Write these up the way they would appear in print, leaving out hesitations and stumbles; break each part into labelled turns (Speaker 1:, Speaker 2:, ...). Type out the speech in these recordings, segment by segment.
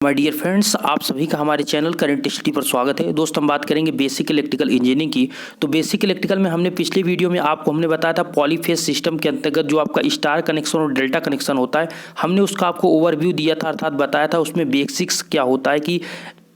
Speaker 1: My dear friends, आप सभी का हमारे चैनल करंट स्टडी पर स्वागत है। दोस्त, हम बात करेंगे बेसिक इलेक्ट्रिकल इंजीनियरिंग की। तो बेसिक इलेक्ट्रिकल में हमने पिछले वीडियो में आपको हमने बताया था पॉलीफेज सिस्टम के अंतर्गत जो आपका स्टार कनेक्शन और डेल्टा कनेक्शन होता है, हमने उसका आपको ओवरव्यू दिया था, अर्थात बताया था उसमें बेसिक्स क्या होता है कि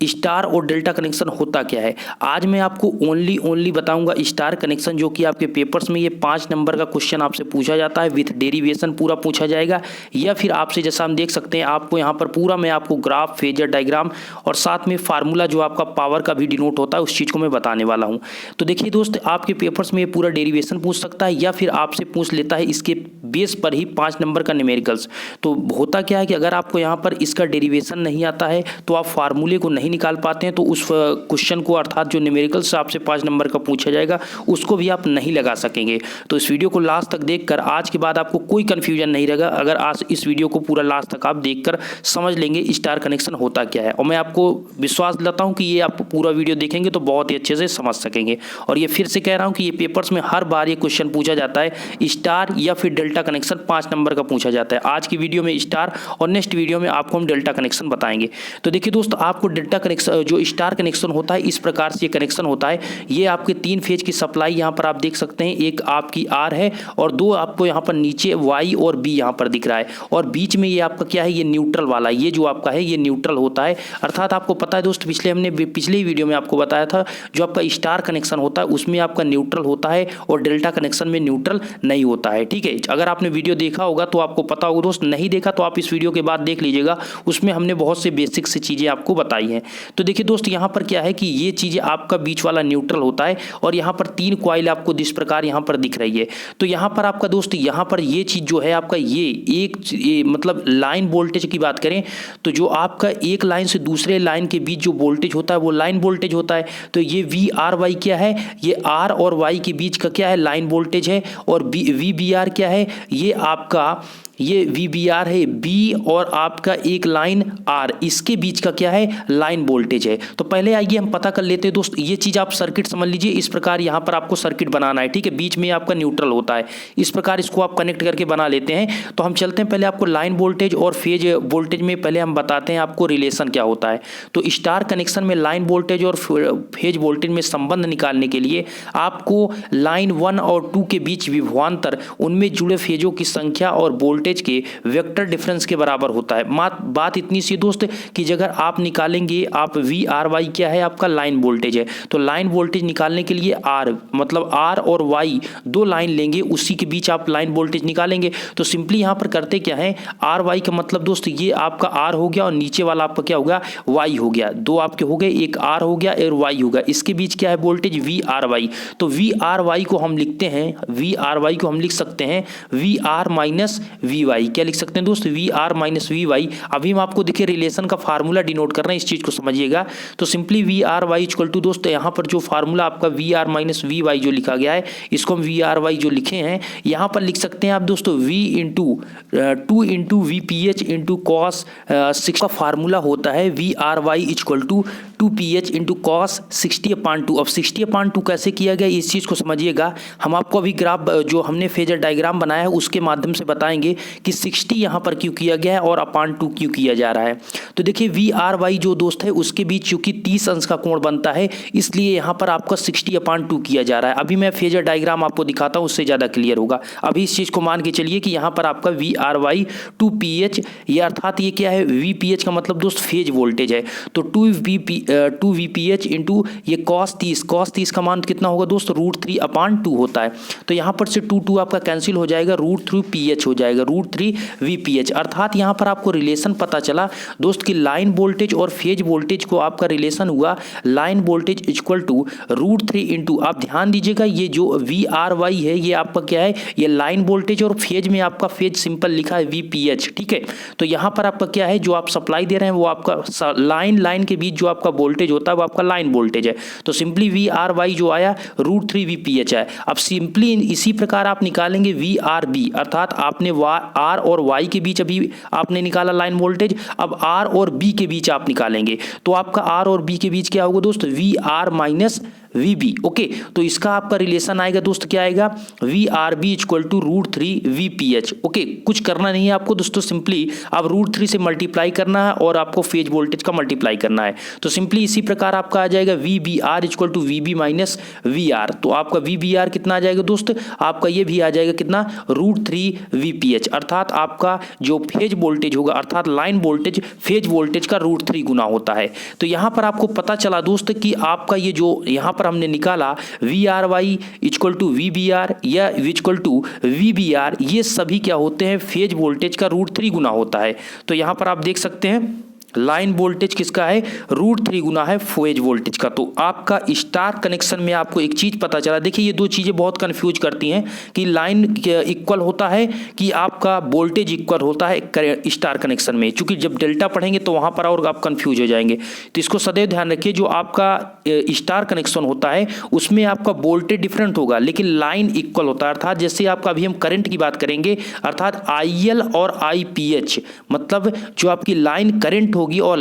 Speaker 1: स्टार और डेल्टा कनेक्शन होता क्या है। आज मैं आपको ओनली बताऊंगा स्टार कनेक्शन, जो कि आपके पेपर्स में ये 5 नंबर का क्वेश्चन आपसे पूछा जाता है, विथ डेरिवेशन पूरा पूछा जाएगा। या फिर आपसे जैसा हम देख सकते हैं, आपको यहाँ पर पूरा मैं आपको ग्राफ, फेजर डायग्राम और साथ में फार्मूला जो आपका पावर का भी डिनोट होता है उस चीज़ को मैं बताने वाला हूँ। तो देखिए दोस्त, आपके पेपर्स में ये पूरा डेरिवेशन पूछ सकता है या फिर आपसे पूछ लेता है इसके बेस पर ही 5 नंबर का न्यूमेरिकल्स। तो होता क्या है कि अगर आपको यहाँ पर इसका डेरिवेशन नहीं आता है तो आप फार्मूले को नहीं निकाल पाते हैं, तो उस क्वेश्चन को, अर्थात जो न्यूमेरिकल्स आपसे 5 नंबर का पूछा जाएगा, उसको भी आप नहीं लगा सकेंगे। तो इस वीडियो को लास्ट तक देखकर आज के बाद आपको कोई कंफ्यूजन नहीं रहेगा, अगर आज इस वीडियो को पूरा लास्ट तक आप देखकर समझ लेंगे स्टार कनेक्शन होता क्या है। और मैं आपको विश्वास दिलाता हूँ कि ये आप पूरा वीडियो देखेंगे तो बहुत ही अच्छे से समझ सकेंगे। और ये फिर से कह रहा हूँ कि ये पेपर्स में हर बार ये क्वेश्चन पूछा जाता है, स्टार या फिर डेल्टा कनेक्शन 5 नंबर का पूछा जाता है। आज की वीडियो में स्टार और नेक्स्ट वीडियो में आपको हम डेल्टा कनेक्शन बताएंगे। तो देखिए दोस्त, आपको डेल्टा कनेक्शन, जो स्टार कनेक्शन होता है, इस प्रकार से ये कनेक्शन होता है। ये आपके 3 फेज की सप्लाई यहाँ पर आप देख सकते हैं, एक आपकी आर है और 2 आपको यहाँ पर नीचे वाई और बी यहाँ पर दिख रहा है, और बीच में ये आपका क्या है, ये न्यूट्रल वाला, ये जो आपका है ये न्यूट्रल होता है। अर्थात आपको पता है दोस्त, पिछले वीडियो में आपको बताया था, जो आपका स्टार कनेक्शन होता है उसमें आपका न्यूट्रल होता है और डेल्टा कनेक्शन में न्यूट्रल नहीं होता है। ठीक है, अगर आपने वीडियो देखा होगा तो आपको पता होगा दोस्त, नहीं देखा तो आप इस वीडियो के बाद देख लीजिएगा, उसमें हमने बहुत से बेसिक से चीज़ें आपको बताई हैं। तो देखिए दोस्त, यहाँ पर क्या है कि ये चीज़ें आपका बीच वाला न्यूट्रल होता है और यहाँ पर 3 कॉइल आपको जिस प्रकार यहाँ पर दिख रही है। तो यहाँ पर आपका दोस्त, यहाँ पर ये चीज़ जो है आपका ये मतलब लाइन वोल्टेज की बात करें तो जो आपका एक लाइन से दूसरे लाइन के बीच जो वोल्टेज होता है वो लाइन वोल्टेज होता है। तो ये वी आर वाई क्या है, ये आर और वाई के बीच का क्या है, लाइन वोल्टेज है। और वी बी आर क्या है, ये आपका ये वी बी आर है, बी और आपका एक लाइन आर, इसके बीच का क्या है, लाइन वोल्टेज है। तो पहले आइए हम पता कर लेते हैं दोस्त, ये चीज़ आप सर्किट समझ लीजिए। इस प्रकार यहाँ पर आपको सर्किट बनाना है, ठीक है, बीच में आपका न्यूट्रल होता है, इस प्रकार इसको आप कनेक्ट करके बना लेते हैं। तो हम चलते हैं, पहले आपको लाइन वोल्टेज और फेज वोल्टेज में पहले हम बताते हैं आपको रिलेशन क्या होता है। तो स्टार कनेक्शन में लाइन वोल्टेज और फेज वोल्टेज में संबंध निकालने के लिए आपको लाइन 1 और 2 के बीच विभवांतर, उनमें जुड़े फेजों की संख्या और वोल्टेज के वेक्टर डिफरेंस के बराबर होता है। बात इतनी सी दोस्त कि अगर आप निकालेंगे, आप वी आर वाई क्या है, आपका लाइन वोल्टेज है, तो लाइन वोल्टेज निकालने के लिए आर, मतलब आर और वाई 2 लाइन लेंगे, उसी के बीच आप लाइन वोल्टेज निकालेंगे। तो सिंपली यहाँ पर करते क्या है, आर वाई का मतलब दोस्त ये आपका आर हो गया और नीचे वाला आपका क्या होगा, वाई हो गया। 2 आपके हो गए, एक आर हो गया और वाई होगा, इसके बीच क्या है वोल्टेज, वी आर वाई। तो वी आर वाई को हम लिखते हैं, वी आर वाई को हम लिख सकते हैं V R minus V Y. क्या लिख सकते हैं दोस्त, V R minus V Y. अभी हम आपको देखिए रिलेशन का फार्मूला डिनोट कर रहे हैं, इस चीज को समझिएगा। तो simply V R Y equal to दोस्त, यहाँ पर जो फार्मूला आपका V R minus V Y जो लिखा गया है, इसको हम वी आर वाई जो लिखे हैं यहाँ पर लिख सकते हैं आप दोस्तों, V into 2 into V P H into cos 6 का फार्मूला होता है V R Y equal to 2 P H into cos 60/2। अब 60/2 कैसे किया गया, इस चीज़ को समझिएगा। हम आपको अभी ग्राफ जो हमने फेजर डायग्राम बनाया है उसके माध्यम से बताएंगे कि 60 यहाँ पर क्यों किया गया है और अपान 2 क्यों किया जा रहा है। तो देखिए वी आर वाई जो दोस्त है उसके बीच चूंकि 30 अंश का कोण बनता है, इसलिए यहाँ पर आपका 60/2 किया जा रहा है। अभी मैं फेजर डायग्राम आपको दिखाता हूँ, उससे ज़्यादा क्लियर होगा। अभी इस चीज़ को मान के चलिए कि यहाँ पर आपका V R Y 2 P H, ये अर्थात ये क्या है, वी पी एच का मतलब दोस्त फेज वोल्टेज है। तो 2 वी पी एच इंटू ये कॉस 30 का मान कितना होगा दोस्त, √3/2 होता है। तो यहाँ पर से 2 आपका कैंसिल हो जाएगा, √3 पी एच हो जाएगा, √3 वी पी एच। अर्थात यहाँ पर आपको रिलेशन पता चला दोस्त कि लाइन वोल्टेज और फेज वोल्टेज को आपका रिलेशन हुआ, line voltage equal to √3 into, आप ध्यान दीजिएगा ये जो वी आर वाई है ये आपका क्या है, ये लाइन वोल्टेज और फेज में आपका फेज सिंपल लिखा है वी पी एच, ठीक है। तो यहाँ पर आपका क्या है, जो आप सप्लाई दे रहे हैं वो आपका लाइन के बीच जो आपका वोल्टेज होता है वो आपका लाइन वोल्टेज है। तो सिंपली वी आर वाई जो आया √3 वी पी एच है। अब सिंपली इसी प्रकार आप निकालेंगे वी आर बी, अर्थात आपने आर और वाई के बीच अभी आपने निकाला लाइन वोल्टेज, अब आर और बी के बीच आप निकालेंगे। तो आपका आर और बी के बीच क्या होगा दोस्त, V R minus VB। Okay, तो इसका आपका रिलेशन आएगा दोस्त, क्या आएगा, VRB equal to √3 VPH। Okay, कुछ करना नहीं है आपको दोस्तों, सिंपली आप √3 से मल्टीप्लाई करना है और आपको फेज वोल्टेज का मल्टीप्लाई करना है। तो सिंपली इसी प्रकार आपका आ जाएगा VBR equal to VB minus VR। तो आपका VBR कितना आ जाएगा दोस्त, आपका ये भी आ जाएगा कितना, √3 VPH, अर्थात आपका जो फेज वोल्टेज होगा, अर्थात लाइन वोल्टेज फेज वोल्टेज का √3 गुना होता है। तो यहाँ पर आपको पता चला दोस्त कि आपका ये जो यहाँ पर हमने निकाला VRY इक्वल टू VBR या इक्वल टू VBR, ये सभी क्या होते हैं, फेज वोल्टेज का √3 गुना होता है। तो यहाँ पर आप देख सकते हैं लाइन वोल्टेज किसका है, √3 गुना है फेज वोल्टेज का। तो आपका स्टार कनेक्शन में आपको एक चीज पता चला, देखिए ये दो चीजें बहुत कंफ्यूज करती हैं कि लाइन इक्वल होता है कि आपका वोल्टेज इक्वल होता है स्टार कनेक्शन में। चूंकि जब डेल्टा पढ़ेंगे तो वहां पर और आप कंफ्यूज हो जाएंगे। तो इसको सदैव ध्यान रखिए, जो आपका स्टार कनेक्शन होता है उसमें आपका वोल्टेज डिफरेंट होगा लेकिन लाइन इक्वल होता है। अर्थात जैसे आपका अभी हम करंट की बात करेंगे, अर्थात IL और IPH, मतलब जो आपकी लाइन करंट होगी और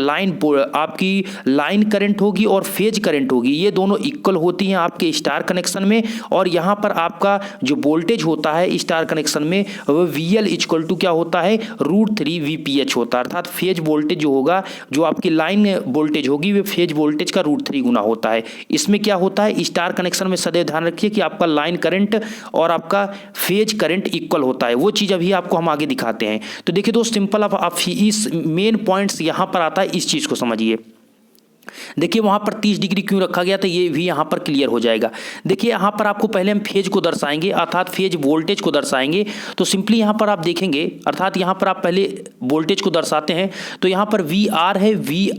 Speaker 1: आपकी लाइन करंट होगी और फेज करंट होगी, ये दोनों इक्वल होती हैं आपके स्टार कनेक्शन में। और यहां पर आपका जो वोल्टेज होता है स्टार कनेक्शन में वो VL इक्वल टू क्या होता है, √3 VPH होता है। अर्थात फेज वोल्टेज जो होगा, जो आपकी लाइन वोल्टेज होगी वो फेज वोल्टेज का √3 गुना होता है। इसमें क्या होता है, स्टार कनेक्शन में सदैव ध्यान रखिए कि आपका लाइन करंट और आपका फेज करंट इक्वल होता है। वो चीज अभी आपको हम आगे दिखाते हैं। तो देखिए दोस्त, सिंपल आप इस मेन पॉइंट्स यहां पर आता है, इस चीज को समझिए। देखिए वहां पर 30 डिग्री क्यों रखा गया था, ये भी यहां पर क्लियर हो जाएगा। देखिए यहां पर आपको पहले हम फेज को दर्शाएंगे, अर्थात फेज वोल्टेज को दर्शाएंगे। तो सिंपली यहां पर आप देखेंगे, अर्थात यहां पर आप पहले वोल्टेज को दर्शाते हैं। तो यहां पर VR है,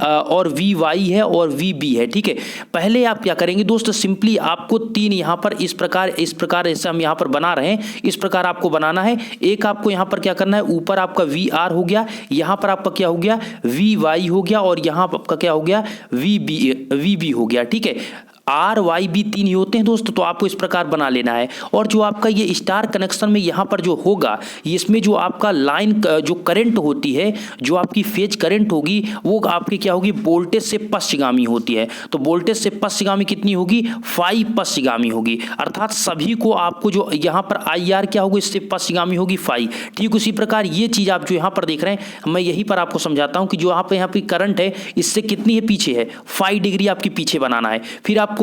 Speaker 1: और VY है और VB है, ठीक है। पहले आप क्या करेंगे दोस्त, सिंपली आपको तीन यहां पर इस प्रकार जैसे हम यहां पर बना रहे हैं, इस प्रकार आपको बनाना है। एक आपको यहां पर क्या करना है, ऊपर आपका VR हो गया, यहां पर आपका क्या हो गया, VY हो गया, और यहां पर आपका क्या हो गया, VB हो गया, ठीक है। RYB तीन ही होते हैं दोस्त, तो आपको इस प्रकार बना लेना है। और जो आपका ये स्टार कनेक्शन में यहाँ पर जो होगा, इसमें जो आपका लाइन जो करंट होती है, जो आपकी फेज करंट होगी, वो आपकी क्या होगी, वोल्टेज से पश्चिगामी होती है। तो वोल्टेज से पश्चिगामी कितनी होगी, 5 पश्चिगामी होगी। अर्थात सभी को आपको जो यहाँ पर IR क्या होगी, इससे पश्चिगामी होगी 5। ठीक उसी प्रकार ये चीज आप जो यहाँ पर देख रहे हैं, मैं यहीं पर आपको समझाता हूँ कि जो यहाँ पे करंट है, इससे कितनी है, पीछे है, 5 डिग्री आपकी पीछे बनाना है। फिर आपको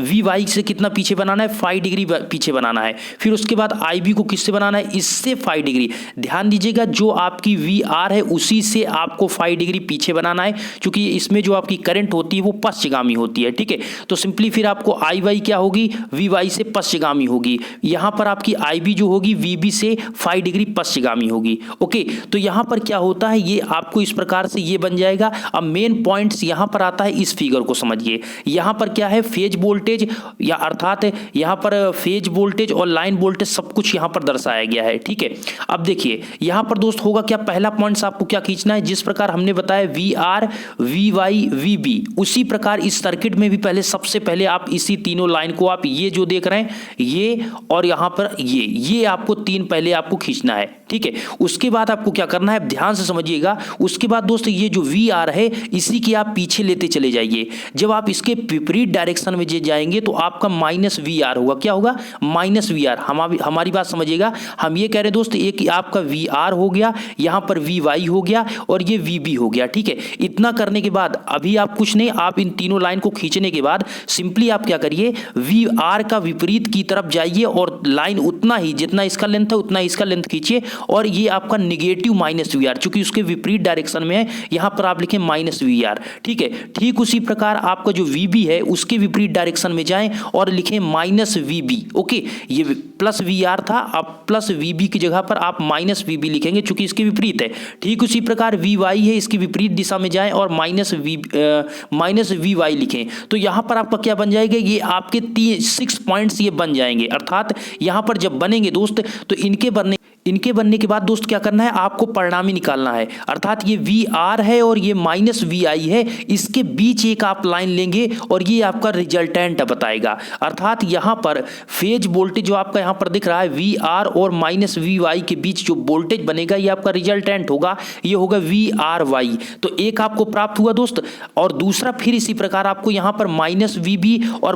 Speaker 1: VY से कितना पीछे बनाना है, 5 डिग्री पीछे बनाना है। फिर उसके बाद IB को किससे बनाना है, इससे 5 डिग्री। ध्यान दीजिएगा, जो आपकी VR है उसी से आपको 5 डिग्री पीछे बनाना है, क्योंकि इसमें जो आपकी करंट होती है वो पश्चिगामी होती है, ठीक है। तो सिंपली फिर आपको IY क्या होगी, VY से पश्चिगामी होगी। यहां पर आपकी IB जो होगी VB से 5 डिग्री पश्चिगामी होगी। ओके, तो यहां पर क्या होता है, ये आपको इस प्रकार से ये बन जाएगा। अब मेन पॉइंट्स यहां पर आता है, इस फिगर को समझिए। यहां पर क्या है, फेज वोल्टेज, या अर्थात यहां पर फेज वोल्टेज और लाइन वोल्टेज सब कुछ यहां पर दर्शाया गया है, ठीक है। अब देखिए यहां पर दोस्त होगा क्या, पहला पॉइंट्स आपको क्या खींचना है, जिस प्रकार हमने बताया VR VY VB, उसी प्रकार इस सर्किट में भी पहले सबसे पहले आप इसी तीनों लाइन को, आप ये जो देख रहे हैं ये और यहां पर ये आपको तीन पहले आपको खींचना है, ठीक है। उसके बाद आपको क्या करना है, ध्यान से समझिएगा। उसके बाद दोस्त ये जो VR है, इसी के आप पीछे लेते चले जाइए। जब आप इसके विपरीत डायरेक्शन में जाएंगे तो आपका -VR होगा। क्या होगा, -VR। हमारी बात समझिएगा, हम ये कह रहे हैं दोस्त, एक आपका VR हो गया, यहां पर VY हो गया और ये VB हो गया, ठीक है। इतना करने के बाद अभी आप कुछ नहीं, आप इन तीनों लाइन को खींचने के बाद सिंपली आप क्या करिए, VR का विपरीत की तरफ जाइए और लाइन उतना ही, जितना इसका लेंथ है उतना इसका लेंथ खींचिए, और ये आपका नेगेटिव -VR, चूंकि उसके विपरीत डायरेक्शन में है, यहां पर आप लिखें -VR, ठीक है। ठीक उसी प्रकार आपका जो VB है उसके विपरीत डायरेक्शन में जाएं और लिखें -VB। ओके, ये +VR था, आप +VB की जगह पर आप -VB लिखेंगे, चूंकि इसके विपरीत है। ठीक उसी प्रकार VY है, इसकी विपरीत दिशा में जाएं और -VY लिखें। तो यहां पर आपका क्या बन जाएगा, ये आपके 6 पॉइंट्स ये बन जाएंगे। अर्थात यहां पर जब बनेंगे दोस्त, तो इनके बनने के बाद दोस्त क्या करना है, आपको परिणामी निकालना है। अर्थात ये VR है और ये माइनस VI है, इसके बीच एक आप लाइन लेंगे और ये आपका रिजल्टेंट बताएगा। अर्थात यहाँ पर फेज वोल्टेज जो आपका यहाँ पर दिख रहा है VR और माइनस VY के बीच जो वोल्टेज बनेगा ये आपका रिजल्टेंट होगा, ये होगा VRY। तो एक आपको प्राप्त हुआ दोस्त, और दूसरा फिर इसी प्रकार आपको यहाँ पर माइनस VB और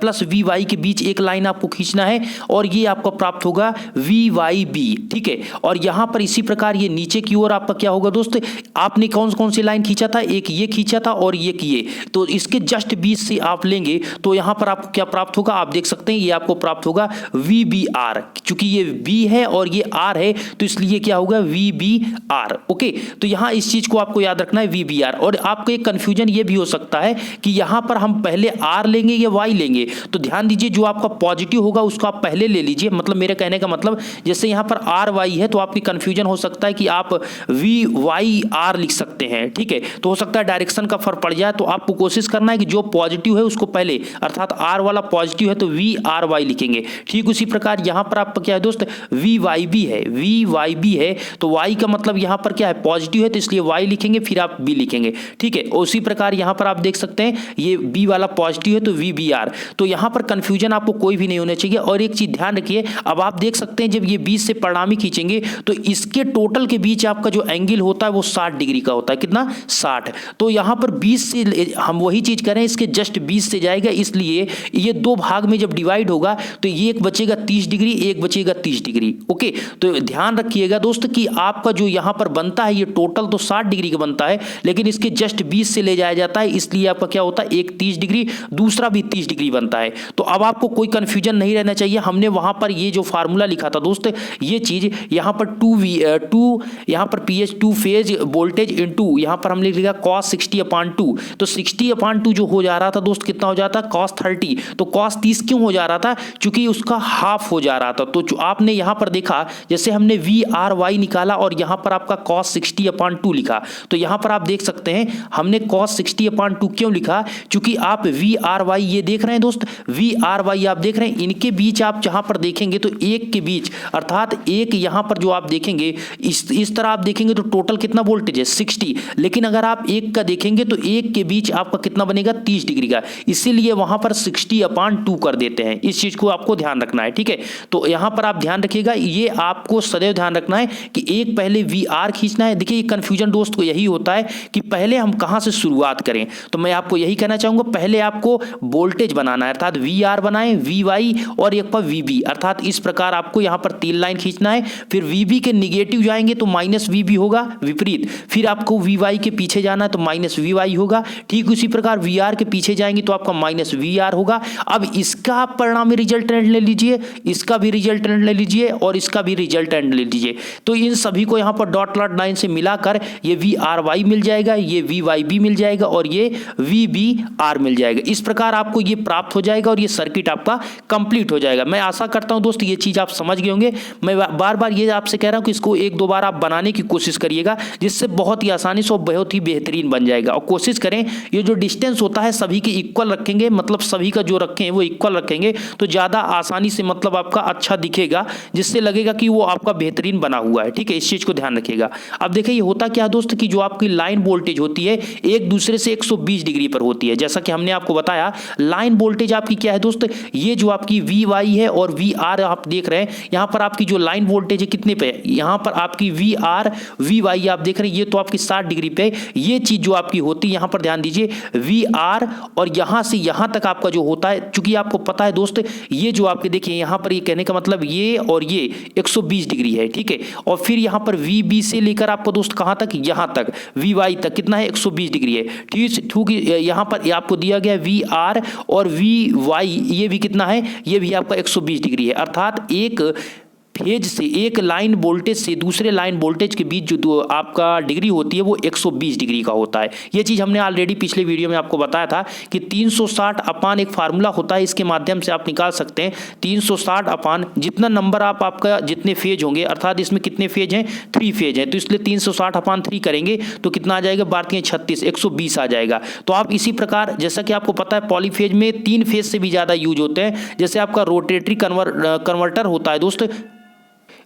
Speaker 1: प्लस VY के बीच एक लाइन आपको खींचना है और ये आपको प्राप्त होगा VYB। ठीक है, और यहां पर इसी प्रकार ये नीचे की ओर आपका क्या होगा दोस्त, आपने कौन कौन सी लाइन खींचा था, एक ये खींचा था और ये किए, तो इसके जस्ट बीच से आप लेंगे तो यहां पर आपको क्या प्राप्त होगा, आप देख सकते हैं ये आपको प्राप्त होगा VBR। क्योंकि ये B है और ये R है तो इसलिए क्या होगा VBR। ओके, तो यहां इस चीज को आपको याद रखना है VBR। और आपको एक कंफ्यूजन ये भी हो सकता है कि यहां पर हम पहले R लेंगे या Y लेंगे, तो ध्यान दीजिए जो आपका पॉजिटिव होगा उसको आप पहले ले लीजिए। मतलब मेरे कहने का मतलब जैसे यहां पर RY है तो आपकी कंफ्यूजन हो सकता है कि आप VYR लिख सकते हैं। ठीक है, तो हो सकता है डायरेक्शन का फर्क पड़ जाए, तो आपको कोशिश करना है कि जो पॉजिटिव है उसको पहले, अर्थात R वाला पॉजिटिव है तो VRY लिखेंगे। ठीक उसी प्रकार यहां पर आपका क्या है दोस्त, VYB है, VYB है तो Y का मतलब यहां पर क्या है, पॉजिटिव है तो इसलिए Y लिखेंगे, फिर आप B लिखेंगे। ठीक है, उसी प्रकार यहां पर आप देख सकते हैं ये B वाला पॉजिटिव है तो VBR। तो यहां पर कंफ्यूजन आपको कोई भी नहीं होना चाहिए। और एक चीज ध्यान रखिए, अब आप देख सकते हैं जब ये 20 से परिणामी खींचेंगे तो इसके टोटल के बीच आपका जो एंगल होता है वो 60 डिग्री का होता है। कितना, 60। तो यहां पर 20 से हम वही चीज करें, इसके जस्ट 20 से जाएगा, इसलिए ये दो भाग में जब डिवाइड होगा तो ये एक बचेगा 30 डिग्री, एक बचेगा 30 डिग्री। ओके, तो ध्यान रखिएगा दोस्त कि आपका जो यहां पर बनता है ये टोटल तो 60 डिग्री का बनता है, लेकिन इसके जस्ट 20 से ले जाया जाता है, इसलिए आपका क्या होता है, एक 30 डिग्री, दूसरा भी 30 डिग्री बनता है। तो अब आपको कोई कंफ्यूजन नहीं रहना चाहिए। हमने वहां पर ये जो फार्मूला लिखा था दोस्त, ये चीज यहां पर 2 यहां पर PH2 फेज वोल्टेज इनटू यहां पर हमने लिखा cos 60/2। तो 60/2 जो हो जा रहा था दोस्त कितना हो जाता है, cos 30। तो cos 30 क्यों हो जा रहा था, क्योंकि उसका हाफ हो जा रहा था। तो जो आपने यहां पर देखा, जैसे हमने VRY निकाला और यहां पर आपका cos 60/2 लिखा, तो यहां पर आप देख सकते हैं हमने cos 60/2 क्यों लिखा, क्योंकि आप VRY ये देख रहे हैं दोस्त, VRY आप देख रहे हैं, इनके बीच आप जहां पर देखेंगे तो एक के बीच, अर्थात एक यहां पर जो आप देखेंगे इस तरह आप देखेंगे तो टोटल कितना वोल्टेज है, 60। लेकिन अगर आप एक का देखेंगे तो एक के बीच आपका कितना बनेगा, 30 डिग्री का, इसीलिए वहां पर 60/2 कर देते हैं। इस चीज को आपको ध्यान रखना है। ठीक है, तो यहां पर आप ध्यान रखिएगा, ये आपको सदैव ध्यान रखना है कि एक पहले VR खींचना है। देखिए कंफ्यूजन दोस्त को यही होता है कि पहले हम कहां से शुरुआत करें, तो मैं आपको यही कहना चाहूंगा, पहले आपको वोल्टेज बनाना है, अर्थात VR बनाएं, VY और एक पर VB, अर्थात इस प्रकार आपको यहां पर 3 लाइन खींचना है। फिर VB के निगेटिव जाएंगे तो माइनस VB होगा विपरीत, फिर आपको VY के पीछे जाना है तो माइनस VY होगा। ठीक उसी प्रकार VR के पीछे जाएंगे तो आपका माइनस VR होगा। अब इसका आप परिणामी रिजल्टेंट ले लीजिए, इसका भी रिजल्टेंट ले लीजिए और इसका भी रिजल्टेंट ले लीजिए। तो इन सभी को यहां पर डॉट लाइन से मिलाकर ये VRY मिल जाएगा, ये VYB मिल जाएगा और ये VBR मिल जाएगा। इस प्रकार आपको ये प्राप्त हो जाएगा और ये सर्किट आपका कंप्लीट हो जाएगा। मैं आशा करता हूं दोस्त ये चीज आप समझ गए होंगे। मैं बार बार ये आपसे कह रहा हूं कि इसको एक दो बार आप बनाने की कोशिश करिएगा, जिससे बहुत ही आसानी से और बहुत ही बेहतरीन बन जाएगा। और कोशिश करें ये जो डिस्टेंस होता है सभी के इक्वल रखेंगे, मतलब सभी का जो रखें वो इक्वल रखेंगे तो ज्यादा आसानी से मतलब आपका अच्छा दिखेगा, जिससे लगेगा कि वो आपका बेहतरीन बना हुआ है। ठीक है, इस चीज को ध्यान रखिएगा। अब देखिए ये होता क्या दोस्त कि जो आपकी लाइन वोल्टेज होती है एक दूसरे से 120 डिग्री पर होती है। जैसा कि हमने आपको बताया लाइन वोल्टेज आपकी क्या है दोस्त, ये जो आपकी VY है और VR आप देख रहे हैं, यहां पर आपकी जो लाइन वोल्टेज है कितने पे है, यहां पर आपकी VR VY आप देख रहे हैं ये तो आपकी 60 डिग्री पे। ये चीज जो आपकी होती है यहां पर ध्यान दीजिए VR और यहां से यहां तक आपका जो होता है, चूंकि आपको पता है दोस्त ये जो आपके देखिए यहां पर ये कहने का मतलब ये और ये 120 डिग्री है। ठीक है, और फिर यहां पर VB से लेकर आपको दोस्त कहां तक, यहां तक VY तक कितना है, 120 डिग्री है। ठीक, यहां पर आपको दिया गया VR और VY ये भी कितना है, ये भी आपका 120 डिग्री है। अर्थात एक फेज से एक लाइन वोल्टेज से दूसरे लाइन वोल्टेज के बीच जो आपका डिग्री होती है वो 120 डिग्री का होता है। ये चीज़ हमने ऑलरेडी पिछले वीडियो में आपको बताया था कि 360 अपान एक फार्मूला होता है, इसके माध्यम से आप निकाल सकते हैं 360 अपान जितना नंबर आपका जितने फेज होंगे, अर्थात इसमें कितने फेज हैं, 3 फेज हैं, तो इसलिए 360 अपान 3 करेंगे तो कितना आ जाएगा, 12×3 = 36, 120 आ जाएगा। तो आप इसी प्रकार जैसा कि आपको पता है पॉलीफेज में 3 फेज से भी ज़्यादा यूज होते हैं, जैसे आपका रोटेटरी कन्वर्टर होता है दोस्त,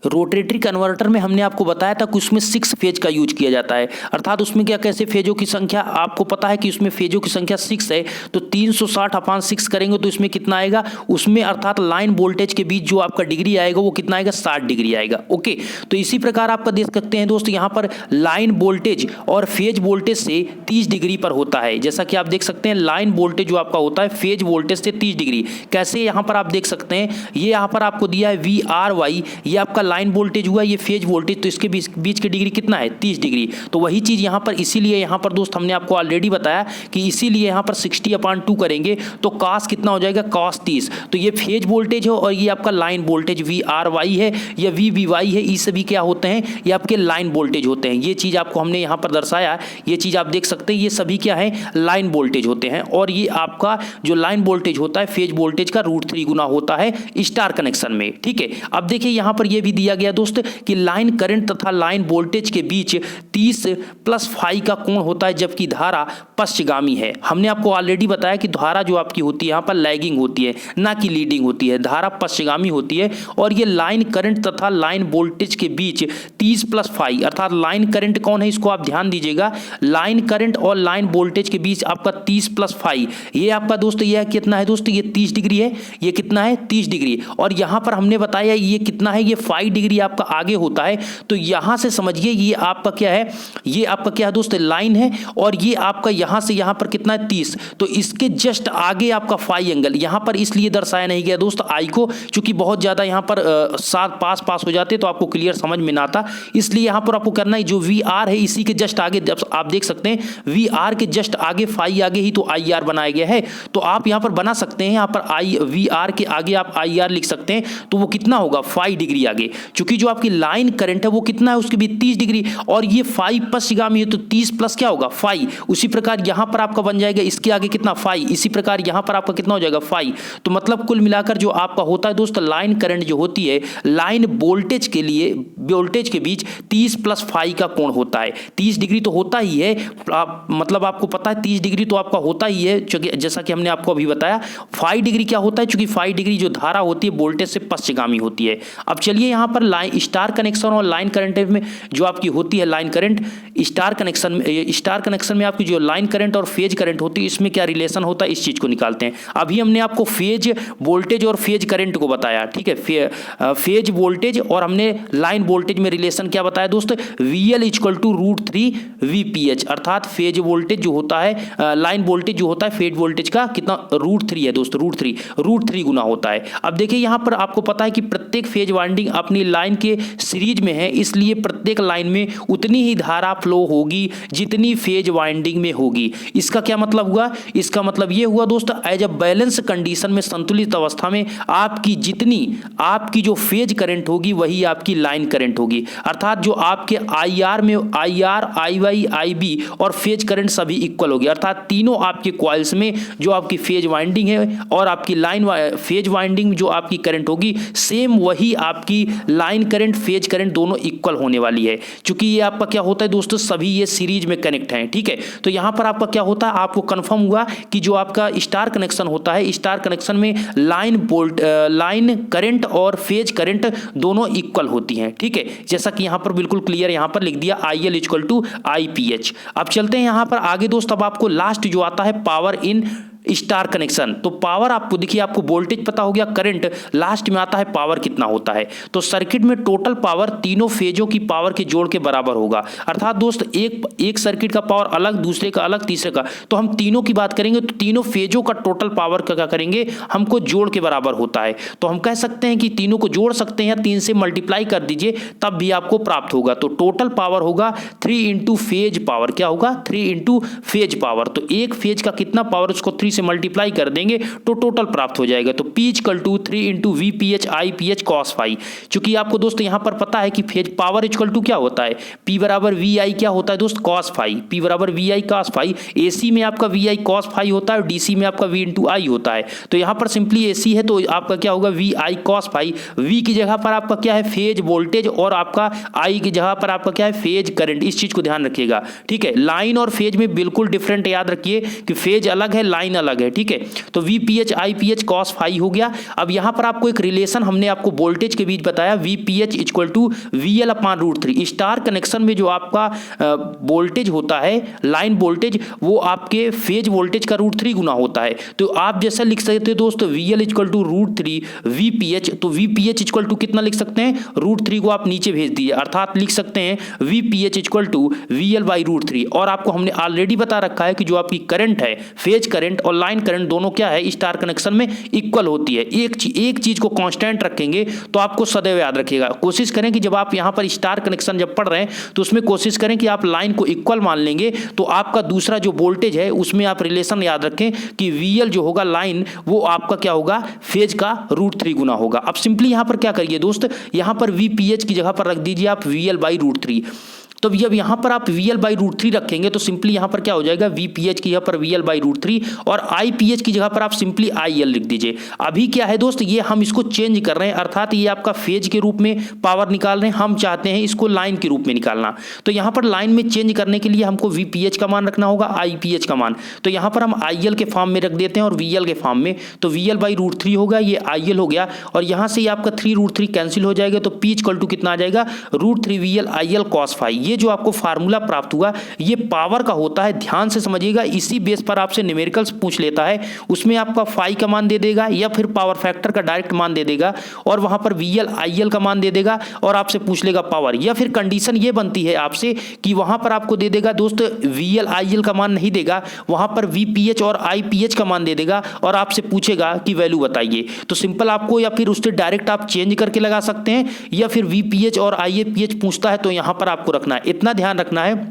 Speaker 1: रोटेटरी कन्वर्टर में हमने आपको बताया था कि उसमें 6 फेज का यूज किया जाता है, अर्थात उसमें क्या कैसे फेजों की संख्या आपको पता है कि उसमें फेजों की संख्या 6 है, तो 360/6 करेंगे तो इसमें कितना आएगा, उसमें अर्थात लाइन वोल्टेज के बीच जो आपका डिग्री आएगा वो कितना आएगा, 60 डिग्री आएगा। ओके, तो इसी प्रकार आपका देख सकते हैं दोस्त यहाँ पर लाइन वोल्टेज और फेज वोल्टेज से 30 डिग्री पर होता है। जैसा कि आप देख सकते हैं लाइन वोल्टेज जो आपका होता है फेज वोल्टेज से 30 डिग्री, कैसे यहाँ पर आप देख सकते हैं, ये यहाँ पर आपको दिया है VRY, ये आपका लाइन वोल्टेज हुआ, ये फेज वोल्टेज, तो इसके बीच की डिग्री कितना है, 30 डिग्री। तो वही चीज यहाँ पर, इसीलिए यहाँ पर दोस्त हमने आपको ऑलरेडी बताया कि इसीलिए यहाँ पर 60/2 करेंगे तो cos कितना हो जाएगा, cos 30। तो ये फेज वोल्टेज है और ये आपका लाइन वोल्टेज VRY है या VVY है, ये सभी क्या होते हैं, ये आपके लाइन वोल्टेज होते हैं। ये चीज आपको हमने यहाँ पर दर्शाया, ये चीज आप देख सकते हैं, ये सभी क्या है, लाइन वोल्टेज होते हैं। और ये आपका जो लाइन वोल्टेज होता है फेज वोल्टेज का √3 गुना होता है स्टार कनेक्शन में। ठीक है, अब देखिए यहाँ पर यह भी दिया गया दोस्त कि लाइन करंट तथा लाइन वोल्टेज के बीच 30+φ का कोण होता है जबकि धारा पश्चगामी है। हमने आपको ऑलरेडी बताया कि धारा जो आपकी होती है यहाँ पर लैगिंग होती है, ना कि लीडिंग होती है, धारा पश्चगामी होती है। और ये लाइन करंट तथा लाइन वोल्टेज के बीच 30+φ, अर्थात लाइन करंट कौन है, इसको आप ध्यान दीजिएगा, लाइन करंट और लाइन वोल्टेज के बीच आपका 30+φ, ये आपका दोस्त यह कितना है दोस्त, ये 30 डिग्री है, ये कितना है, 30 डिग्री। और यहाँ पर हमने बताया ये कितना है, ये 5 डिग्री आपका आगे होता है। तो यहाँ से समझिए ये आपका क्या है, ये आपका क्या है दोस्त, लाइन है, और ये आपका यहाँ से यहाँ पर कितना है, 30। तो इसके जस्ट आगे आपका फाई एंगल, यहाँ पर इसलिए दर्शाया नहीं गया दोस्त आई को, क्योंकि बहुत ज़्यादा यहाँ पर साथ पास हो जाते तो आपको क्लियर समझ में ना आता, इसलिए यहाँ पर आपको करना है जो VR है इसी के जस्ट आगे, जब आप देख सकते हैं VR के जस्ट आगे फाई आगे ही तो IR बनाया गया है। तो आप यहाँ पर बना सकते हैं, यहाँ पर VR के आगे आप IR लिख सकते हैं, तो वो कितना होगा, 5 डिग्री आगे, क्योंकि जो आपकी लाइन करंट है वो कितना है, उसके भी 30 डिग्री, और ये 5 पश्चिगामी है तो 30 प्लस क्या होगा, 5। उसी प्रकार यहाँ पर आपका बन जाएगा इसके आगे कितना, 5, इसी प्रकार यहाँ पर आपका कितना हो जाएगा, 5। तो मतलब कुल मिलाकर जो आपका होता है दोस्त, लाइन करंट जो होती है लाइन वोल्टेज के लिए, वोल्टेज के बीच 30+φ का कोण होता है। 30 डिग्री तो होता ही है, मतलब आपको पता है 30 डिग्री तो आपका होता ही है, जैसा कि हमने आपको अभी बताया। 5 डिग्री क्या होता है, क्योंकि 5 डिग्री जो धारा होती है वोल्टेज से पश्चिगामी होती है। अब चलिए यहाँ पर लाइन स्टार कनेक्शन और लाइन करंट में जो आपकी होती है लाइन करंट, स्टार कनेक्शन में आपकी जो लाइन करंट और फेज करंट होती है इसमें क्या रिलेशन होता है, इस चीज को निकालते हैं। अभी हमने आपको फेज वोल्टेज और फेज करंट को बताया, ठीक है, फेज वोल्टेज और हमने लाइन वोल्टेज में रिलेशन क्या बताया दोस्त, VL = √3 VPH, अर्थात फेज वोल्टेज जो होता है, लाइन वोल्टेज जो होता है फेज वोल्टेज का कितना, √3 है दोस्त, √3 गुना होता है। अब देखिए यहाँ पर आपको पता है कि प्रत्येक फेज वाइंडिंग अपनी लाइन के सीरीज में है, इसलिए प्रत्येक लाइन में उतनी ही धारा फ्लो होगी जितनी फेज वाइंडिंग में होगी। इसका क्या मतलब हुआ, इसका मतलब ये हुआ दोस्त, एज अ बैलेंस कंडीशन में, संतुलित अवस्था में आपकी जितनी आपकी जो फेज करंट होगी वही आपकी लाइन करंट होगी, अर्थात जो आपके IR में IR, IY, IB और फेज करंट सभी इक्वल होगी, अर्थात तीनों आपके कॉइल्स में जो आपकी फेज वाइंडिंग है और आपकी लाइन फेज वाइंडिंग जो आपकी करंट होगी सेम वही आपकी लाइन करंट फेज करंट दोनों इक्वल होने वाली है, क्योंकि ये आपका क्या होता है दोस्तों, सभी ये सीरीज में कनेक्ट हैं। ठीक है, तो यहाँ पर आपका क्या होता है, आपको कंफर्म हुआ कि जो आपका स्टार कनेक्शन होता है, स्टार कनेक्शन में लाइन करंट और फेज करंट दोनों इक्वल होती हैं। ठीक है, जैसा कि यहाँ पर बिल्कुल क्लियर यहाँ पर लिख दिया IL = IPH। अब चलते हैं यहाँ पर आगे दोस्त, अब आपको लास्ट जो आता है पावर इन स्टार कनेक्शन। तो पावर आपको देखिए, आपको वोल्टेज पता हो गया, करंट, लास्ट में आता है पावर कितना होता है। तो सर्किट में टोटल पावर तीनों फेजों की पावर के जोड़ के बराबर होगा, अर्थात दोस्त एक सर्किट का पावर अलग, दूसरे का अलग, तीसरे का, तो हम तीनों की बात करेंगे तो तीनों फेजों का टोटल पावर का क्या करेंगे, हमको जोड़ के बराबर होता है। तो हम कह सकते हैं कि तीनों को जोड़ सकते हैं या 3 से मल्टीप्लाई कर दीजिए तब भी आपको प्राप्त होगा। तो टोटल पावर होगा 3 × फेज पावर, क्या होगा, 3 × फेज पावर। तो एक फेज का कितना पावर, उसको 3 से मल्टीप्लाई कर देंगे तो टोटल प्राप्त हो जाएगा। तो P = 3 × VPH IPH cos φ। चूंकि आपको दोस्त यहां पर पता है कि फेज पावर = क्या होता है, P = VI क्या होता है दोस्त, cos φ, P = VI cos φ। AC में आपका VI cos φ होता है और DC में आपका V × I होता है। तो यहां पर सिंपली AC है तो आपका क्या होगा, VI cos φ। V की जगह पर आपका क्या है, फेज वोल्टेज, और आपका I की जगह पर आपका क्या है, फेज करंट। इस चीज को ध्यान रखिएगा। ठीक है, लाइन और फेज में बिल्कुल डिफरेंट याद रखिए कि फेज अलग है, लाइन अलग है, ठीक है। तो VPH IPH cos फाई हो गया। अब यहाँ पर आपको एक रिलेशन हमने आपको वोल्टेज के बीच बताया, VPH equal to VL upon √3। Star connection में जो आपका वोल्टेज होता है, लाइन वोल्टेज, वो आपके फेज वोल्टेज का √3 गुना होता है। तो आप जैसा लिख सकते हो दोस्तों, VL इक्वल टू √3 VPH, तो VPH इक्वल टू कितना लिख सकते हैं, √3 को आप नीचे भेज दीजिए, अर्थात लिख सकते हैं VPH equal to VL by √3। और आपको हमने ऑलरेडी बता रखा है कि जो आपकी करंट है, फेज करंट और लाइन करंट दोनों क्या है, स्टार कनेक्शन में इक्वल होती है। एक चीज को कांस्टेंट रखेंगे तो आपको सदैव याद रखिएगा। कोशिश करें कि जब आप यहां पर स्टार कनेक्शन जब पढ़ रहे हैं तो उसमें कोशिश करें कि आप लाइन को इक्वल मान लेंगे, तो आपका दूसरा जो वोल्टेज है उसमें आप रिलेशन याद रखें कि VL जो होगा लाइन, वो आपका क्या होगा, फेज का √3 गुना होगा। अब सिंपली यहां पर क्या करिए दोस्त, यहां पर VPH की जगह पर रख दीजिए आप VL बाई √3। तो जब यहां पर आप VL बाई √3 रखेंगे तो सिंपली यहां पर क्या हो जाएगा, VPH की जगह पर VL बाई √3 और IPH की जगह पर आप सिंपली IL लिख दीजिए। अभी क्या है दोस्त, ये हम इसको चेंज कर रहे हैं, अर्थात ये आपका फेज के रूप में पावर निकाल रहे हैं, हम चाहते हैं इसको लाइन के रूप में निकालना। तो यहां पर लाइन में चेंज करने के लिए हमको VPH का मान रखना होगा, IPH का मान। तो यहां पर हम IL के फॉर्म में रख देते हैं और VL के फॉर्म में। तो VL बाई √3 होगा, ये IL हो गया, और यहां से आपका 3√3 कैंसिल हो जाएगा, तो P इक्वल टू कितना आ जाएगा, √3 VL IL cos फाई। ये जो आपको फार्मूला प्राप्त हुआ, ये पावर का होता है, ध्यान से समझिएगा। इसी बेस पर आपसे न्यूमेरिकल्स पूछ लेता है, उसमें आपका फाई का मान दे देगा या फिर पावर फैक्टर का डायरेक्ट मान दे देगा, और वहां पर VL IL का मान दे देगा और आपसे पूछ लेगा पावर। या फिर कंडीशन ये बनती है आपसे कि वहां पर आपको दे देगा दोस्त VL IL का मान नहीं देगा, वहां पर VPH और IPH का मान दे देगा और आपसे पूछेगा कि वैल्यू बताइए। तो सिंपल आपको या फिर उससे डायरेक्ट आप चेंज करके लगा सकते हैं, या फिर VPH और IPH पूछता है तो यहां पर आपको रखना है। इतना ध्यान रखना है,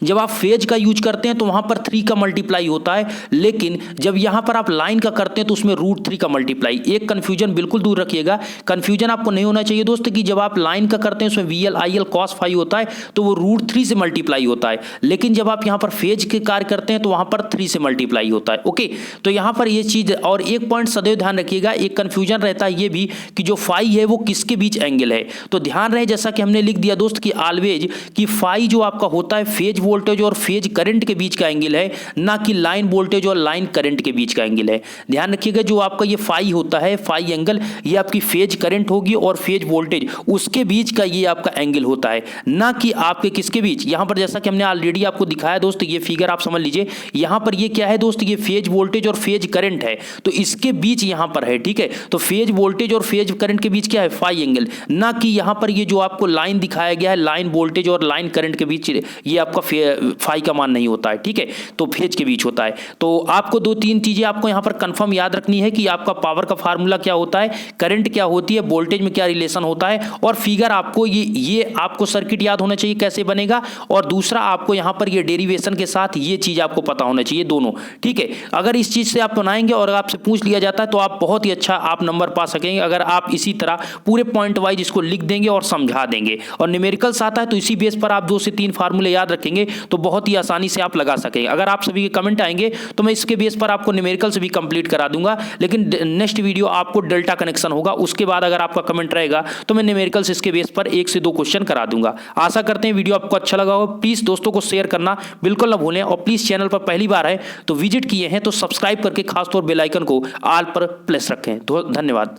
Speaker 1: जब आप फेज का यूज करते हैं तो वहां पर 3 का मल्टीप्लाई होता है, लेकिन जब यहां पर आप लाइन का करते हैं तो उसमें √3 का मल्टीप्लाई। एक कंफ्यूजन बिल्कुल दूर रखिएगा, कंफ्यूजन आपको नहीं होना चाहिए दोस्त कि जब आप लाइन का करते हैं उसमें VL IL cos फाई होता है तो वो √3 से मल्टीप्लाई होता है, लेकिन जब आप यहां पर फेज के कार्य करते हैं तो वहां पर 3 से मल्टीप्लाई होता है। ओके, तो यहां पर ये चीज, और एक पॉइंट सदैव ध्यान रखिएगा, एक कंफ्यूजन रहता है ये भी कि जो फाई है वो किसके बीच एंगल है। तो ध्यान रहे, जैसा कि हमने लिख दिया दोस्त कि ऑलवेज कि फाई जो आपका होता है फेज वोल्टेज और फेज करंट के बीच का एंगल है, ना कि लाइन वोल्टेज और लाइन करंट के बीच का एंगल है। ध्यान रखिएगा, जो आपका ये फाई होता है, फाई एंगल, ये आपकी फेज करंट होगी और फेज वोल्टेज, उसके बीच का ये आपका एंगल होता है, ना कि आपके किसके बीच। यहां पर जैसा कि हमने ऑलरेडी आपको दिखाया दोस्त, ये फिगर आप समझ लीजिए, यहां पर ये क्या है दोस्त, ये फेज वोल्टेज और फेज करंट है, तो इसके बीच यहां पर है, ठीक है। तो फेज वोल्टेज और फेज करंट के बीच क्या है, फाई एंगल, ना कि यहां पर ये जो आपको लाइन दिखाया गया है, लाइन वोल्टेज और लाइन करंट के बीच ये आपका फाई का मान नहीं होता है, ठीक है, तो फेज के बीच होता है। तो आपको 2-3 चीजें आपको यहां पर कंफर्म याद रखनी है कि आपका पावर का फार्मूला क्या होता है, करंट क्या होती है, वोल्टेज में क्या रिलेशन होता है, और फिगर आपको ये आपको सर्किट याद होना चाहिए कैसे बनेगा, और दूसरा आपको यहां पर ये डेरिवेशन के साथ ये चीज आपको पता होना चाहिए दोनों, ठीक है। अगर इस चीज से आप बनाएंगे और आपसे पूछ लिया जाता है तो आप बहुत ही अच्छा आप नंबर पा सकेंगे, अगर आप इसी तरह पूरे पॉइंट वाइज इसको लिख देंगे और समझा देंगे। और न्यूमेरिकल्स आता है तो इसी बेस पर आप 2 से 3 फार्मूले याद रखेंगे तो बहुत ही आसानी से आप लगा सकेंगे। अगर आप सभी के कमेंट आएंगे तो मैं इसके बेस पर आपको न्यूमेरिकल से भी कंप्लीट करा दूंगा, लेकिन नेक्स्ट वीडियो आपको डेल्टा कनेक्शन होगा, उसके बाद अगर आपका कमेंट रहेगा तो मैं न्यूमेरिकल से इसके बेस पर 1 से 2 क्वेश्चन करा दूंगा। आशा करते हैं वीडियो आपको अच्छा लगा होगा। प्लीज दोस्तों को शेयर करना बिल्कुल ना भूलें, और प्लीज चैनल पर पहली बार है तो विजिट किए हैं तो सब्सक्राइब करके खासतौर बेल आइकन को ऑल पर प्लेस रखें। तो धन्यवाद।